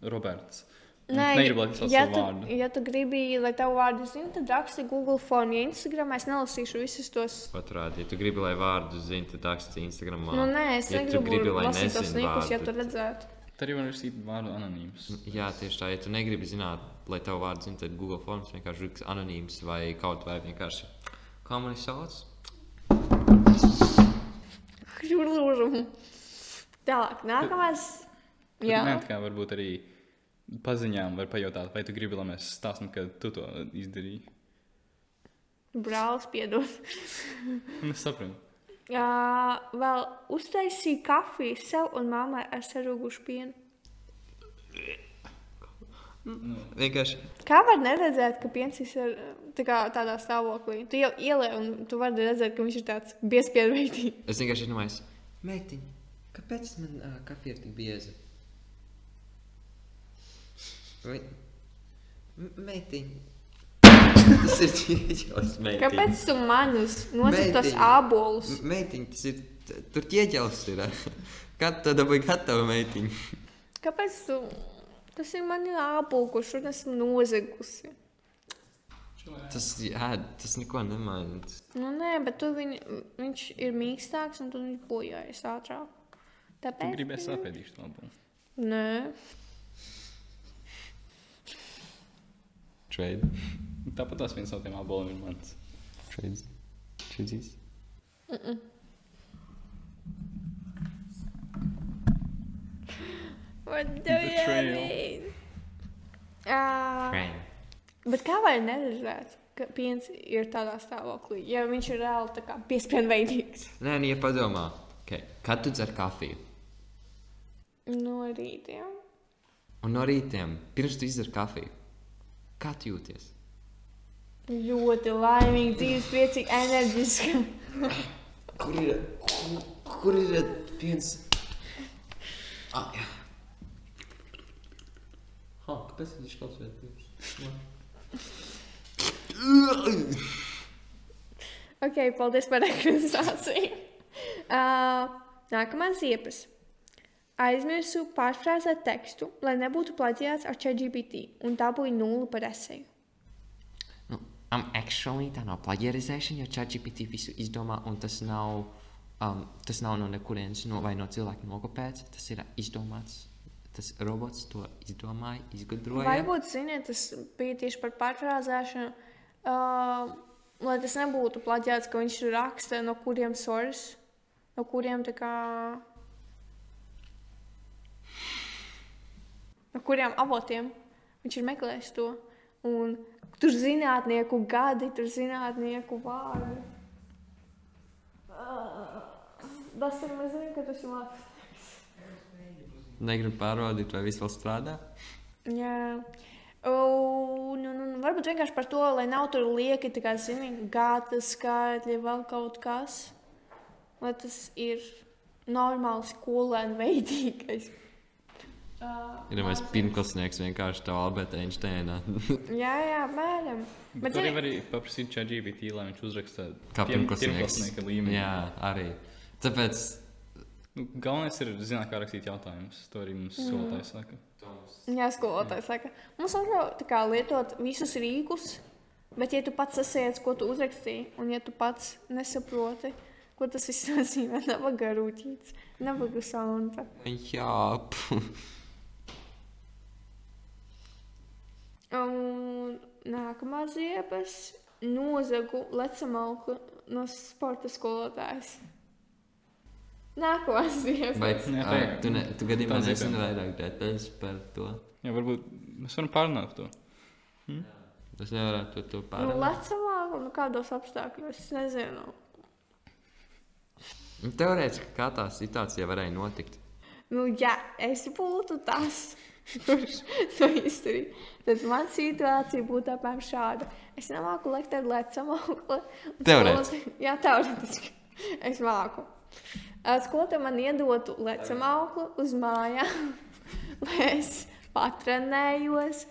Roberts. Nē, negribu, lai tas savu vārdu. Ja tu gribi, lai tavu vārdu zina, tad raksti Google formu. Ja Instagramā es nelasīšu visus tos... Paturādi, ja tu gribi, lai vārdu zina, tad raksti Instagramā. Nu nē, es negribu lasīt tos nikus, ja tu vārdu, redzētu. Tad arī var rakstīt vārdu anonīmus. Jā, tieši tā, ja tu negribi zināt, lai tavu vārdu zina, tad Google formas vienkārši raksti anonīms vai kaut vai vienkārši kā mani sauc? Tālāk, nākamais. Jā. Nē, tā kā varbūt arī paziņām var pajautāt, vai tu gribi, lai mēs stāstam, ka tu to izdarīji. Brālis piedod. Es saprotu. Vēl uztaisīju kafiju sev un mammai ar sarūgušu pienu. Vienkārši. Kā var neredzēt, ka piens ir tādā stāvoklī? Tu jau ielē un tu vari redzēt, ka viņš ir tāds biezpiedveidīgs. Es vienkārši domāju, meitiņ, kāpēc man kafija ir tik bieza? Meitiņ. Tas ir ķieģelis, meitiņ. Kāpēc tu manus nosit tos ābolus? Meitiņ, tas ir, tur ķieģelis ir. Kā tu dabūji gatavu, meitiņ? Kāpēc tu, tas ir mani ābolu, kurš un esmu nozegusi. Tas neko nemaina. Nu nē, bet tu viņš ir mīkstāks un tu viņš bojājas ātrāk. Tāpēc... Tu gribēji sapēdīšu to ābolu? Nē. Trade. Tāpat tās viens no tiem āboliem ir mans. Trades. What do you mean? Train. Bet kā var neredzēt, ka piens ir tādā stāvoklī, ja viņš ir reāli tā kā piespiežveidīgs? Nē, ja padomā, kad tu dzer kafiju? No rītiem. Un no rītiem, pirms tu izdzer kafiju, kā tu jūties? Ļoti laimīgi, dzīves priecīgi, enerģiski. Kur ir piens? Jā. Kāpēc viņš kaut vai piens? Ok, paldies par ekranizāciju. Nākamā ziepas. Aizmirsu pārfrāzēt tekstu, lai nebūtu plaģiāts ar ChatGPT, un dabūju 0 par eseju. Actually, tā nav plaģierizēšana, jo ChatGPT visu izdomā, un tas nav no nekurienes vai no cilvēka nokopēts. Tas ir izdomāts. Tas robots to izdomāja, izgudroja. Varbūt, ziniet, tas bija tieši par pārfrāzēšanu, lai tas nebūtu plaģiāts, ka viņš raksta no kuriem source, no kuriem tā kā... No kuriem avotiem viņš ir meklējis to. Un tur zinātnieku gadi, tur zinātnieku vārdi. Tas ir mazliet, ka tas ir mākslinieks. Negribu pārbaudīt, vai viss vēl strādā? Jā. Varbūt vienkārši par to, lai nav tur lieki, tā kā zini, gata skaitļi, vēl kaut kas. Lai tas ir normāls, skolēn veidīgais. Ir mēs pirmklasnieks vienkārši tā Alberta Einsteina. Jā, mēram. Bet arī var paprasīt ChatGPT, lai viņš uzraksta Kā pirmklasnieks. pirmklasnieka līmenī. Jā, arī. Tāpēc... Galvenais ir zināt, kā rakstīt jautājumus. To arī mums skolotājs saka. Jā, skolotājs saka. Mums vajag tā kā lietot visus rīkus, bet ja tu pats sasiec, ko tu uzrakstīji, un ja tu pats nesaproti, ko tas viss nozīmē, navaga rūtīts, navaga saunta. Jā, Nākamā ziepes nozagu lecamalku no sporta skolotājs. Nākamā ziepes. Vai tu gadījumā Tā ziepē. nezini vairāk detaļas par to? Jā, varbūt mēs varam pārunāt to. Tas nevarētu to Nu, pārunāt. lecamalku, kādos apstākļos, es nezinu. Teorētiski, kā tā situācija varēja notikt? Ja es būtu tas, kurš to izdarīja, tad man situācija būtu apmēram šāda. Es nemāku lekt ar lecamalku. Teorētiski? Jā, teorētiski. Es māku. Skolotāji man iedotu lecamalku uz mājām, lai es patrenējos,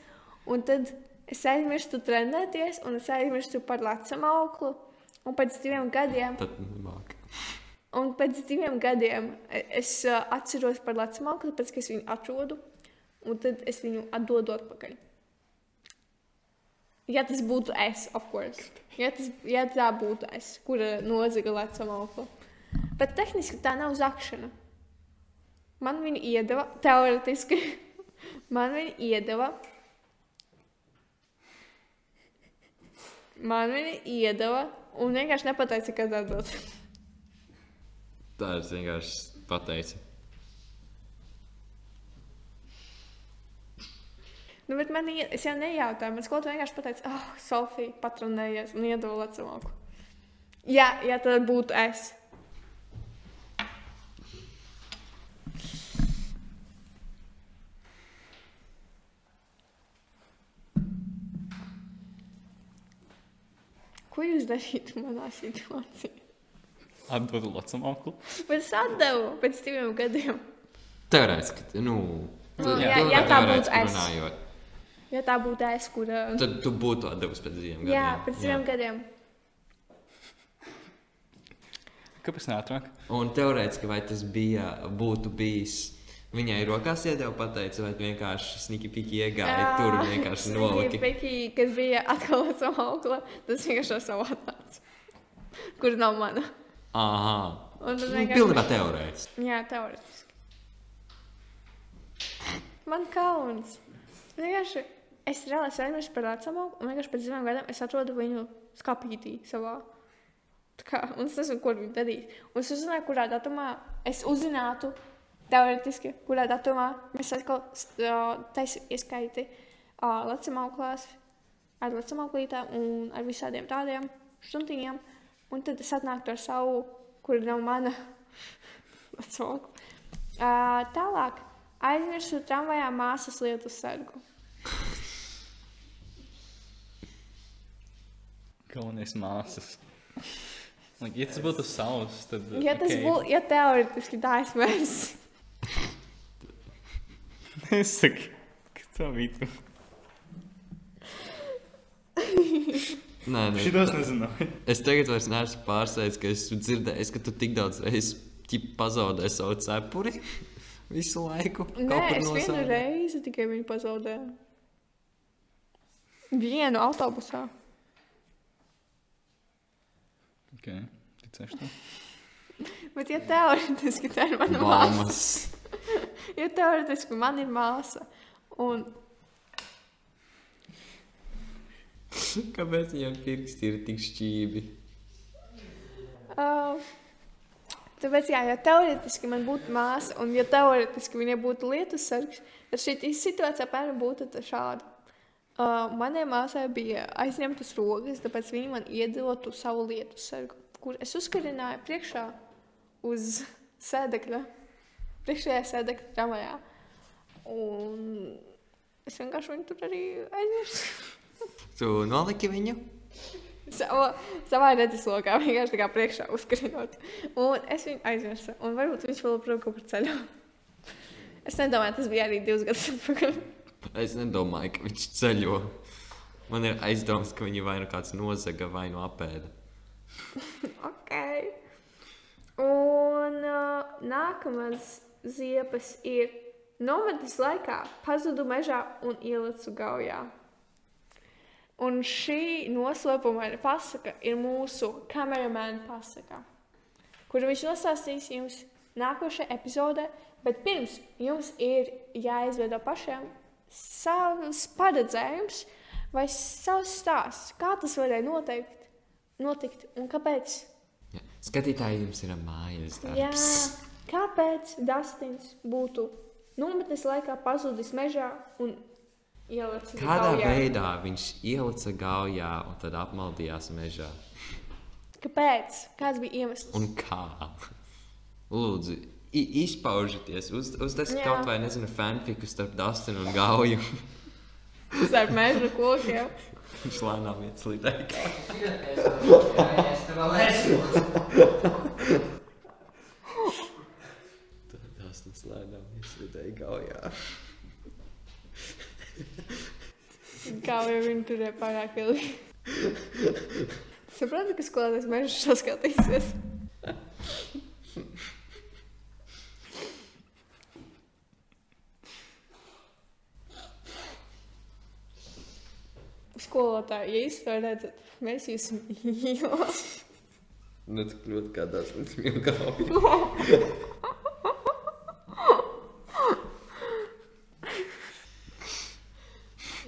un tad es aizmirstu trenēties, un es aizmirstu par lecamalku, un pēc 2 gadiem... Tad nemāk. Un pēc 2 gadiem es atceros par lecamalku, tāpēc, ka es viņu atrodu, un tad es viņu atdodu atpakaļ. Ja tas būtu es, of course. Ja tā būtu es, kura nozaga lecamalku. Bet tehniski tā nav zakšana. Man viņu iedeva, teoretiski, man viņu iedeva, un vienkārši nepateica, ka tā dod. Tā es vienkārši pateicu. Nu, bet es jau nejautāju, man skolotāja vienkārši pateica, Sofija, patronējies un iedeva lecamalku. Ja tad būtu es. Ko jūs darītu manā situācijā? Atdodu lecamalku. Bet es atdevu pēc 2 gadiem. Teorētiski, Ja tā būtu es. runājot, Ja tā būtu es, kura... tad tu būtu atdevusi pēc 2 gadiem. Jā, pēc 2 gadiem. Kāpēc neatrāk? Un teorētiski, vai tas būtu bijis viņai rokās iedeva pateica, vai tu vienkārši sniki-piki iegāji tur un vienkārši noliki? Peki, kas bija atkal lecamalku, tas vienkārši ir savādāks, kur nav mana. Aha. Un tad Pilnībā teorētiski. Jā, teorētiski. Man kauns. Vienkārši es reāli aizmirsu par lecamalku, un vienkārši pēc 2 gadiem es atrodu viņu skapītī savā. Tā kā, un es nezinu, ko viņi darīs. Un es uzzināju, kurā datumā es uzzinātu, teorētiski, kurā datumā mēs atkal ieskaiti lecamalklās ar lecamalklītām un ar visādiem tādiem štuntiņiem. Un tad es atnāktu ar savu, kur nav mana lecamalku. Tālāk aizmirsu tramvajā māsas lietu sargu. Galvenais māsas. Ja tas būtu savs, tad... Ja teorētiski tā es mēs. Nesaki, ka tā bija tu. Nē, Šitos nezināju. Es tagad vairs neesmu pārsteigts, ka esmu dzirdējis, ka tu tik daudz reizes pazaudēji savu cepuri visu laiku. Nē, es vienu reizi tikai viņu pazaudēju. Vienu autobusā. Ok, ticēšu to. Bet ja teoretiski tā ir mana māsa. Ja teoretiski man ir māsa. Un Kāpēc viņam pirksti ir tik šķīvi? Tāpēc, jā, ja teoretiski man būtu māsa, un ja teoretiski viņai būtu lietus sargs, tad šī situācija apmēram būtu šāda. Manai māsai bija aizņemtas rokas, tāpēc viņa man iedotu savu lietus sargu, kur es uzkarināju priekšā uz sēdekļa, priekšējā sēdekļa tramvajā. Un es vienkārši viņu tur arī aizmirsu. Tu noliki viņu? Savā redzeslokā vienkārši tā kā priekšā uzkarinot. Un es viņu aizmirsu. Un varbūt viņš vēl joprojām kaut kur ceļo. Es nedomāju, tas bija arī 2 gadus atpakaļ. Es nedomāju, ka viņš ceļo. Man ir aizdoms, ka viņi vai nu kāds nozaga, vai nu apēda. Ok. Un nākamās ziepes ir nometnes laikā pazudu mežā un ielicu gaujā. Un šī noslēpumaina pasaka ir mūsu kameramēna pasaka, kuru viņš nostāstīs jums nākošajā epizodē, bet pirms jums ir jāizveido pašiem savs paredzējums vai savs stāsts, kā tas varēja notikt un kāpēc. Ja. Skatītāji, jums ir mājas darbs. Jā, kāpēc Dastins būtu nometnes laikā pazudis mežā un ielicis Kādā gaujā? veidā viņš ielica gaujā un tad apmaldījās mežā? Kāpēc? Kāds bija iemesls? Un kā? Lūdzu, izpaužieties. Uztaisiet kaut vai, nezinu, fanfiku starp Dastinu un Gauju. Starp meža kokiem. Viņš lēnām iet slidēji. Es te vēl esmu. Tad Dastins lēnām iet slidēji Gaujā. Kā jau viņi turēja pārāk ilgi. Sapratu, ka skolētājs mežu saskatīsies. Skolotāji, ja jūs to redzat, mēs jūs mīlam. Nu, tu kļūt kā Dastins mīl Gauju.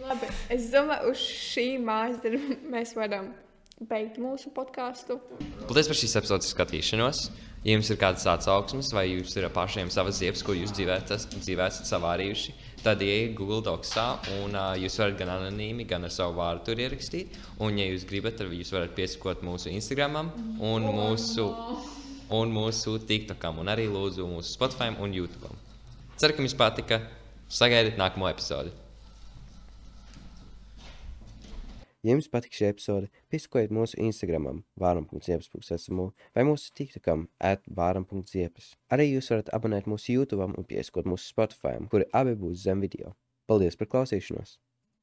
Labi, es domāju, uz šī mājas darba mēs varam beigt mūsu podcastu. Paldies par šīs epizodes skatīšanos. Ja jums ir kādas atsauksmes vai jūs ir pašiem savas ziepes, ko jūs dzīvē esat savārījuši, tad ieiet Google Docsā un jūs varat gan anonīmi, gan ar savu vārdu tur ierakstīt. Un, ja jūs gribat, tad jūs varat piesakot mūsu Instagramam un mūsu TikTokam un arī lūdzu mūsu Spotify un YouTubeam. Ceru, ka jums patika. Sagaidiet nākamo epizodi. Ja jums patīk šī epizode, piesakojiet mūsu Instagramam varam.ziepes.esmu vai mūsu TikTokam @varam.ziepes. Arī jūs varat abonēt mūsu YouTubeam un piesakot mūsu Spotifyam, kuri abi būs zem video. Paldies par klausīšanos!